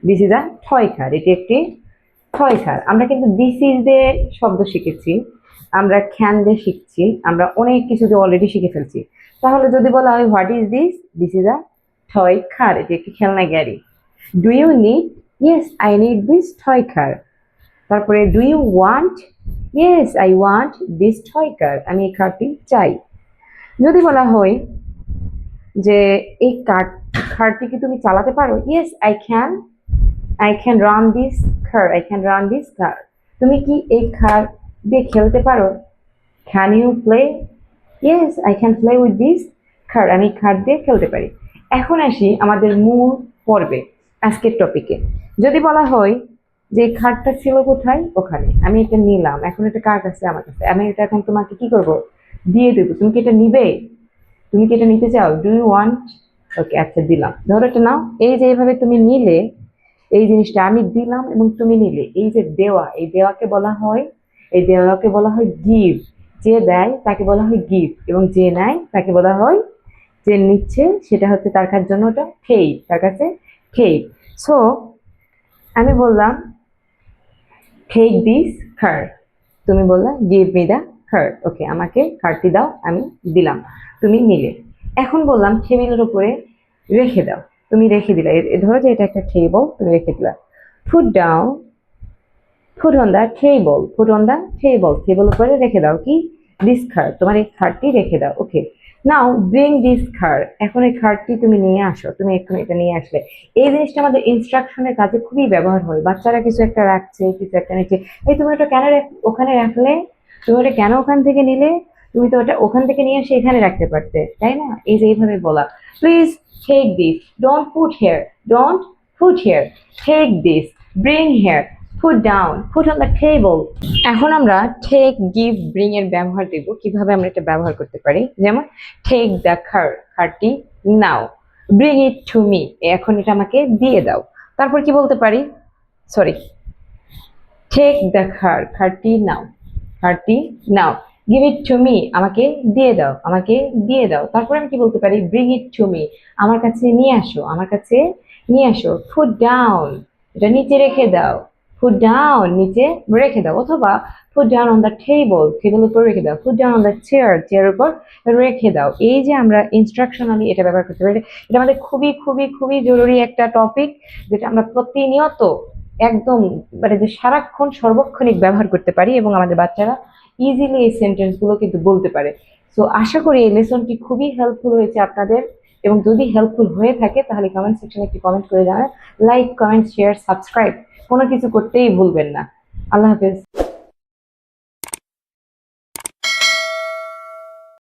This is a toy car, এটি একটি toy car. আমরা কিন্তু দিস ইজ দিয়ে শব্দ শিখেছি, আমরা ক্যান দিয়ে শিখছি, আমরা অনেক কিছু দিয়ে অলরেডি শিখে ফেলছি। তাহলে যদি বলা হয় what is this, this is a toy car, এটি একটি খেলনা গাড়ি। Do you need, yes I need this toy car. তারপরে do you want, yes I want this toy car, আমি এই কারটি চাই। যদি বলা হয় যে এই কারটি কি তুমি চালাতে পারো, yes I can run this car, I can run this car. তুমি কি এই কার দিয়ে খেলতে পারো, can you play, yes I can play with this car, আমি কার দিয়ে খেলতে পারি। এখন আসি আমাদের মূল পর্বে, আজকের টপিকে। যদি বলা হয় যে কার্ডটা ছিল কোথায়, ওখানে, আমি এটা নিলাম, এখন এটা কার কাছে, আমার কাছে, আমি এটা এখন তোমাকে কি করব, দিয়ে দেবো, তুমি কি এটা নিবে, তুমি কি এটা নিতে চাও, ডু ইউ ওয়ান্ট, ওকে আচ্ছা দিলাম, ধরো এটা নাও। এই যে এইভাবে তুমি নিলে, এই জিনিসটা আমি দিলাম এবং তুমি নিলে, এই যে দেওয়া, এই দেওয়াকে বলা হয়, এই দেওয়াকে বলা হয় গিভ। যে দেয় তাকে বলা হয় গিভ, এবং যে নেয় তাকে বলা হয়, যে নিচ্ছে সেটা হচ্ছে তার কাছে জন্য ওটা টেক, তার কাছে টেক। সো আমি বললাম টেক দিস কার্ড, তুমি বললা গিভ মি দ্য কার্ড, ওকে আমাকে কার্ডটি দাও, আমি দিলাম, তুমি নিলে। এখন বললাম টেবিলের উপরে রেখে দাও, তুমি রেখে দিলা, ধরো যে এটা একটা টেবল, তুমি রেখে দিলা। Foot down, foot on the table, foot on the table, table উপরে রেখে দাও কি, দিস কার্ড, তোমার এই কার্ডটি রেখে দাও, ওকে। নাও ব্রিং দিস কার্ড, এখন এই কার্ডটি তুমি নিয়ে আসো, তুমি এখন এটা নিয়ে আসলে। এই জিনিসটা আমাদের ইনস্ট্রাকশনের কাজে খুবই ব্যবহার হয়। বাচ্চারা কিছু একটা রাখছে, কিছু একটা নিচ্ছে, এই তুমি ওটা কেন ওখানে রাখলে, তুমি ওটা কেন ওখান থেকে নিলে, তুমি তো ওটা ওখান থেকে নিয়ে এসে এখানে রাখতে পারতে, তাই না? এই যে এইভাবে বলা, please take this, don't put here, don't put here, take this, bring here, put down, put on the table। এখন আমরা take, give, bring এর ব্যবহার দেব, কিভাবে আমরা এটা ব্যবহার করতে পারি। যেমন take the car, কারটি নাও, bring it to me, এখন এটা আমাকে দিয়ে দাও। তারপর কি বলতে পারি, সরি, take the car, কারটি নাও, কারটি নাও, give it to me, আমাকে দিয়ে দাও, আমাকে দিয়ে দাও। তারপর আমি কি বলতে পারি, bring it to me, আমার কাছে নিয়ে আসো, আমার কাছে নিয়ে আসো। put down, এটা নিচে রেখে দাও, put down, নিচে রেখে দাও। অথবা put down on the table, table উপর রেখে দাও। put down on the chair, chair উপর রেখে দাও। এই যে আমরা ইনস্ট্রাকশনালি এটা ব্যবহার করতে পারি, এটা আমাদের খুবই খুবই খুবই জরুরি একটা টপিক, যেটা আমরা প্রতিনিয়ত একদম মানে যে সারাক্ষণ সর্বক্ষণিক ব্যবহার করতে পারি, এবং আমাদের বাচ্চারা ইজিলি এই সেন্টেন্স গুলো কিন্তু বলতে পারে। সো আশা করি এই লেসনটি খুবই হেল্পফুল হয়েছে আপনাদের, এবং যদি হেল্পফুল হয়ে থাকে তাহলে কমেন্ট সেকশনে একটি কমেন্ট করে জানান। লাইক, কমেন্ট, শেয়ার, সাবস্ক্রাইব কোনো কিছু করতেই ভুলবেন না। আল্লাহ হাফেজ।